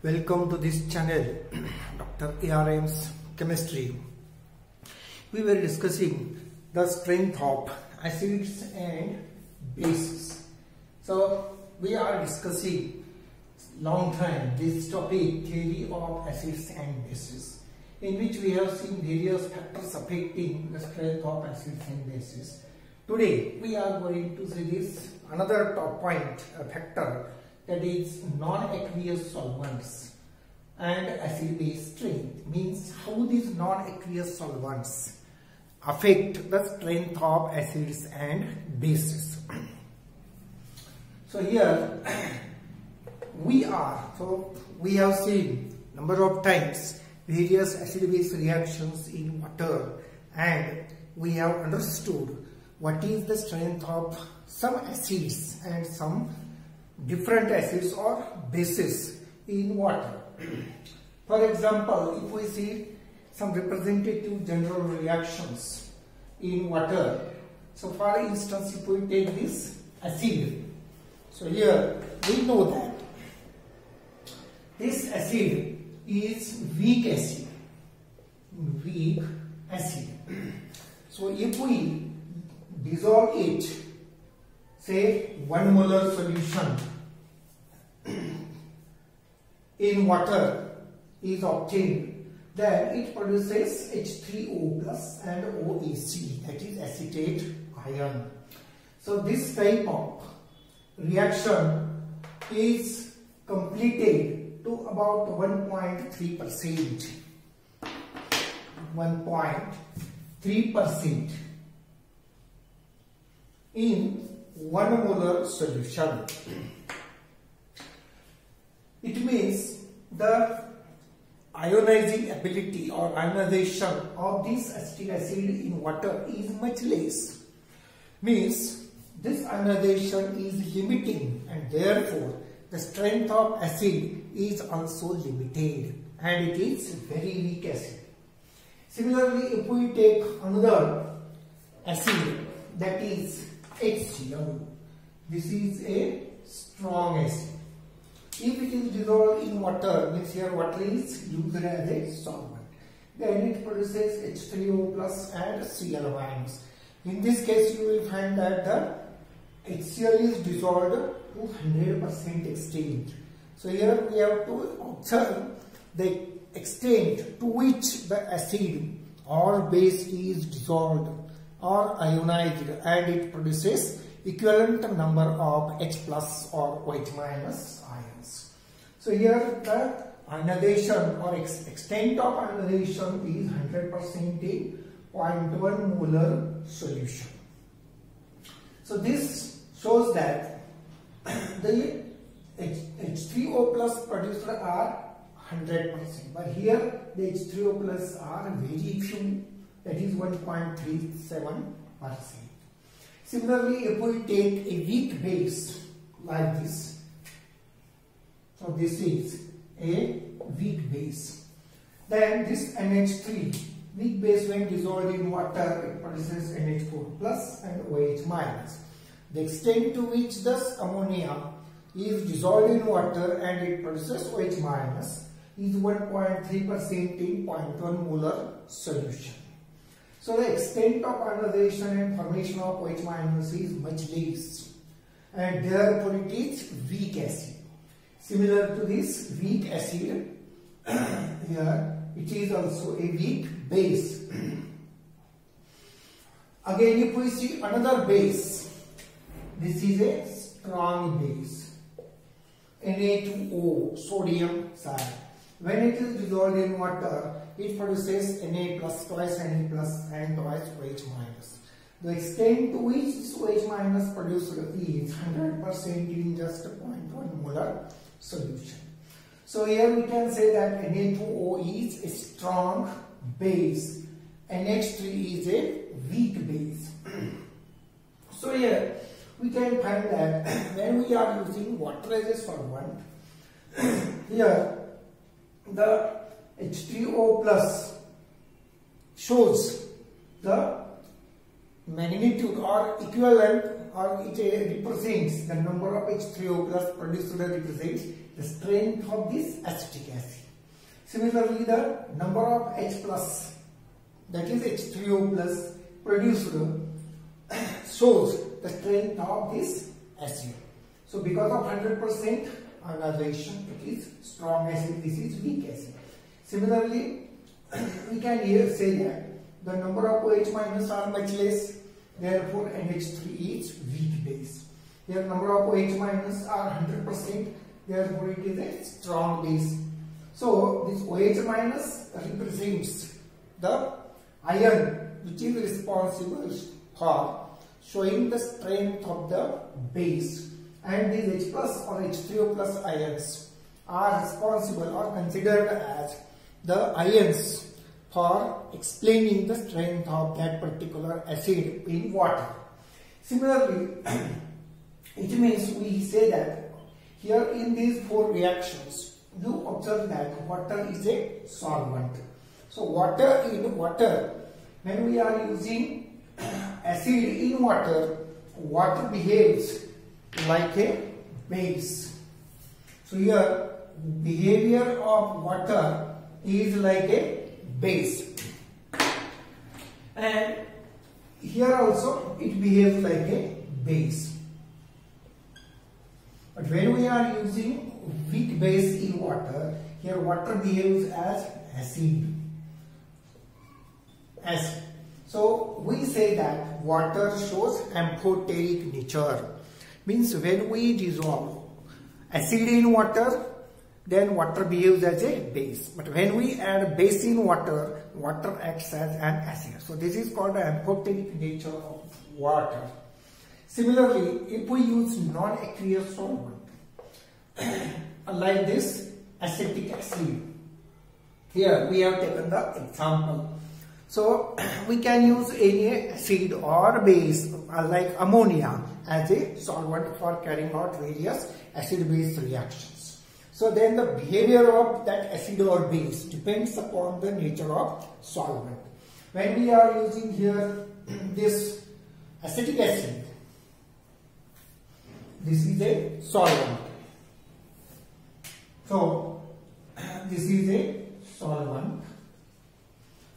Welcome to this channel, Dr.ARM's Chemistry. We were discussing the strength of acids and bases. So we are discussing long time this topic, theory of acids and bases, in which we have seen various factors affecting the strength of acids and bases. Today we are going to see this another top point, a factor, that is non-aqueous solvents and acid-base strength. Means how these non-aqueous solvents affect the strength of acids and bases. So here we have seen number of times various acid-base reactions in water, and we have understood what is the strength of some acids and some different acids or bases in water. For example, if we see some representative general reactions in water, so for instance if we take this acid, so here we know that this acid is weak acid. So if we dissolve it, say 1 molar solution in water is obtained, then it produces H3O plus and OAC, that is acetate ion. So this type of reaction is completed to about 1.3%. 1.3% in 1 molar solution. It means the ionizing ability or ionization of this acetic acid in water is much less. Means this ionization is limiting, and therefore the strength of acid is also limited, and it is very weak acid. Similarly, if we take another acid, that is HCl, this is a strong acid. If it is dissolved in water, means here water is used as a solvent, then it produces H3O plus and Cl ions. In this case, you will find that the HCl is dissolved to 100% extent. So here we have to observe the extent to which the acid or base is dissolved or ionized, and it produces equivalent number of H plus or OH minus ions. So here the ionization or extent of ionization is 100% in 0.1 molar solution. So this shows that the H3O plus produced are 100%, but here the H3O plus are very few, that is 1.37%. Similarly, if we take a weak base like this, so this is a weak base, then this NH3 weak base, when dissolved in water, it produces NH4 plus and OH minus. The extent to which this ammonia is dissolved in water and it produces OH minus is 1.3% in 0.1 molar solution. So the extent of ionization and formation of OH minus is much less, and therefore it is weak acid. Similar to this weak acid, here it is also a weak base. Again, if we see another base, this is a strong base, Na2O, sodium cyanide. When it is dissolved in water, it produces Na plus twice Na plus and twice OH minus. The extent to which this OH minus produced is 100% in just 0.1 molar solution. So here we can say that Na2O is a strong base, NH3 is a weak base. So here we can find that when we are using water as a solvent, here the H3O plus shows the magnitude or equivalent or it represents the number of H3O plus produced represents the strength of this acetic acid. Similarly, the number of H plus, that is H3O plus produced, shows the strength of this acid. So because of 100% ionization, it is strong acid, this is weak acid. Similarly, we can here say that the number of OH minus are much less, therefore NH3 is weak base. Here number of OH minus are 100%, therefore it is a strong base. So this OH minus represents the ion which is responsible for showing the strength of the base, and these H plus or H3O plus ions are responsible or considered as the ions for explaining the strength of that particular acid in water. Similarly, it means we say that here in these four reactions, you observe that water is a solvent. So water, when we are using acid in water, water behaves like a base. So here behavior of water is like a base, and here also it behaves like a base. But when we are using weak base in water, here water behaves as acid. So we say that water shows amphoteric nature. Means when we dissolve acid in water, then water behaves as a base. But when we add base in water, water acts as an acid. So this is called the amphoteric nature of water. Similarly, if we use non-aqueous solvent, like this acetic acid, here we have taken the example. So we can use any acid or base like ammonia as a solvent for carrying out various acid-base reactions. So then the behavior of that acid or base depends upon the nature of solvent. When we are using here this acetic acid, this is a solvent. So this is a solvent.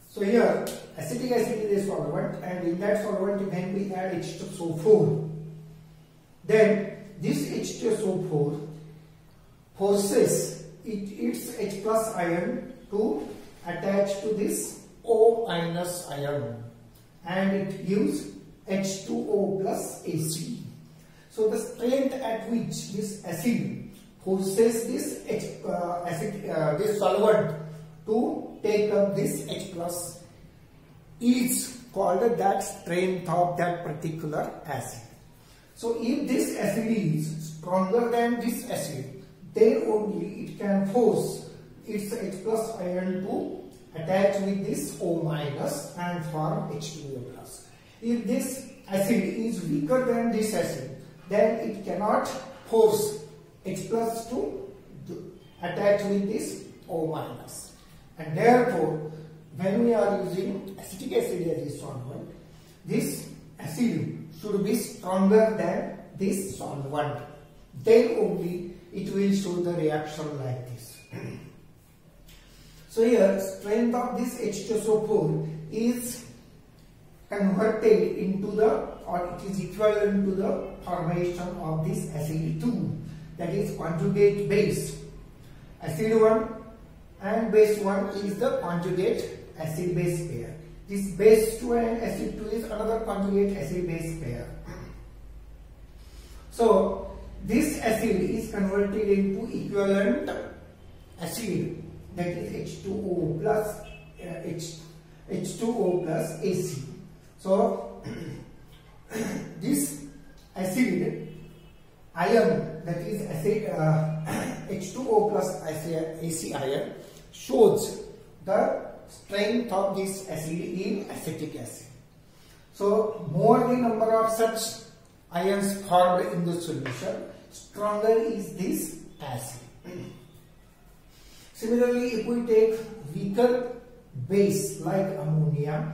So here acetic acid is a solvent, and in that solvent when we add H2SO4, then this H2SO4 forces its H plus ion to attach to this O minus ion, and it gives H2O plus Ac. So the strength at which this acid forces this this solvent to take up this H plus is called that strength of that particular acid. So if this acid is stronger than this acid, then only it can force its H plus ion to attach with this O minus and form H2O plus. If this acid is weaker than this acid, then it cannot force H plus to attach with this O minus. And therefore, when we are using acetic acid as a solvent, this acid should be stronger than this solvent. Then only it will show the reaction like this. So here, strength of this H2SO4 is converted into the, or it is equivalent to the formation of this acid 2, that is conjugate base. Acid 1 and base 1 is the conjugate acid base pair. This base 2 and acid 2 is another conjugate acid base pair. So this acid is converted into equivalent acid, that is H2O plus H2O plus Ac. So this acid ion, that is acid H2O plus Ac ion, shows the strength of this acid in acetic acid. So more the number of such ions formed in the solution, stronger is this acid. Similarly, if we take weaker base like ammonia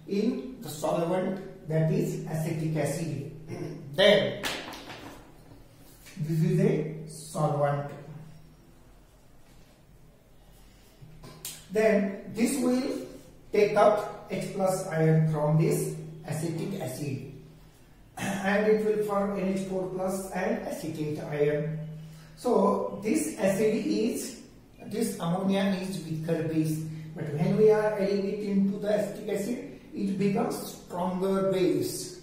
in the solvent, that is acetic acid, Then this is a solvent. Then this will take up H plus ion from this acetic acid and it will form NH4 plus and acetate ion. So this ammonia is weaker base, but when we are adding it into the acetic acid, it becomes stronger base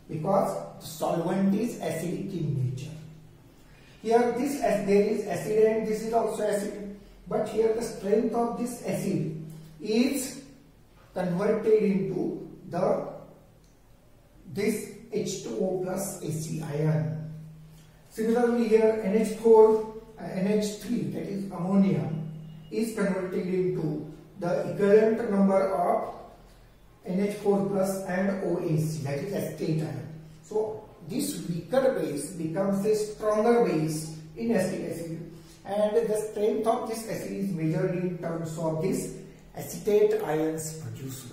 because the solvent is acidic in nature. Here there is acid and this is also acid, but here the strength of this acid is converted into this H2O plus Ac ion. Similarly here NH3, that is ammonia, is converted into the equivalent number of NH4 plus and OAC, that is acetate ion. So this weaker base becomes a stronger base in acetic acid, and the strength of this acid is measured in terms of this acetate ions produced.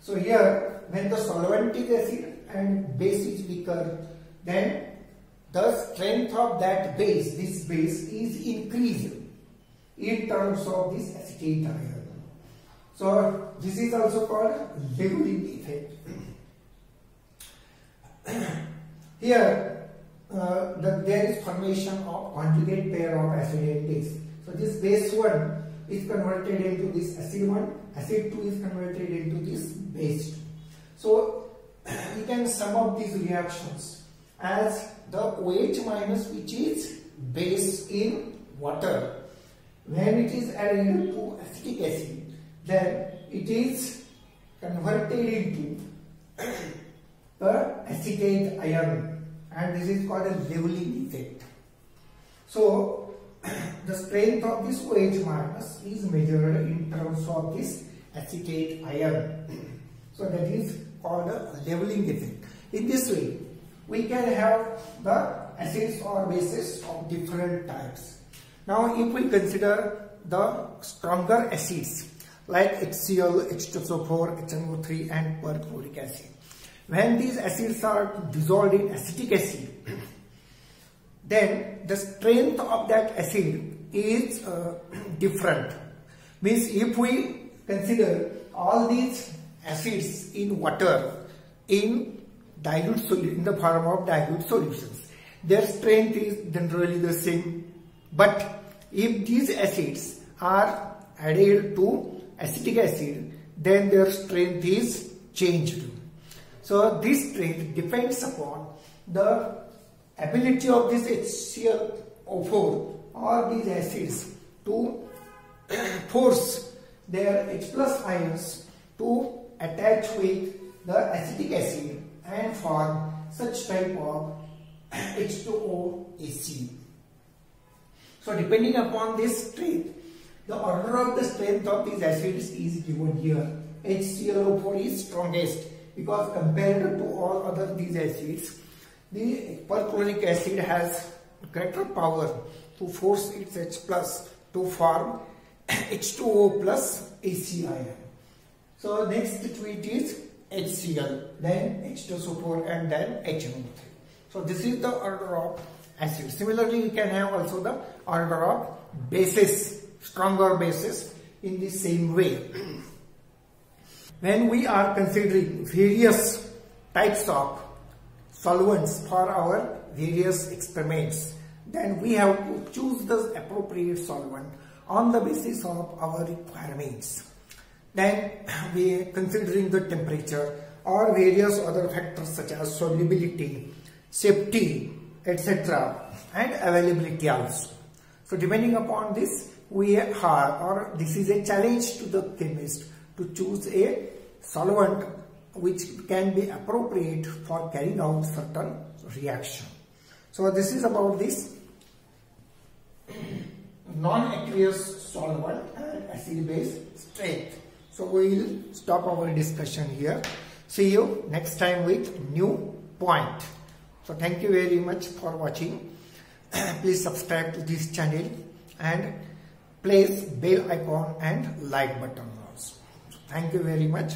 So here when the solvent is acid and base is weaker, then the strength of that base, this base, is increased in terms of this acetate ion. So this is also called leveling effect. Here there is formation of conjugate pair of acid and base. So this base 1 is converted into this acid 1, acid 2 is converted into this base 2. So you can sum up these reactions as the OH minus, which is base in water, when it is added to acetic acid, then it is converted into the acetate ion, and this is called a leveling effect. So the strength of this OH minus is measured in terms of this acetate ion. So that is called a leveling effect. In this way, we can have the acids or bases of different types. Now if we consider the stronger acids like HCl, H2SO4, HNO3 and perchloric acid, when these acids are dissolved in acetic acid, then the strength of that acid is different. Means if we consider all these acids in water in the form of dilute solutions, their strength is generally the same. But if these acids are added to acetic acid, then their strength is changed. So this strength depends upon the ability of this HCl O4 or these acids to force their H plus ions to attach with the acetic acid and form such type of H2OAC. So depending upon this strength, the order of the strength of these acids is given here. HClO4 is strongest because compared to all other these acids, the perchloric acid has greater power to force its H plus to form H2O plus Ac ion. So next to it is HCl, then H2SO4 and then HNO3. So this is the order of acid. Similarly, we can have also the order of bases, stronger bases in the same way. When we are considering various types of solvents for our various experiments, then we have to choose the appropriate solvent on the basis of our requirements. Then we are considering the temperature or various other factors such as solubility, safety, etc. and availability also. So depending upon this, we have, or this is a challenge to the chemist to choose a solvent which can be appropriate for carrying out certain reaction. So this is about this non-aqueous solvent and acid base strength. So we will stop our discussion here. See you next time with new point. So thank you very much for watching. Please subscribe to this channel and place bell icon and like button also. So thank you very much.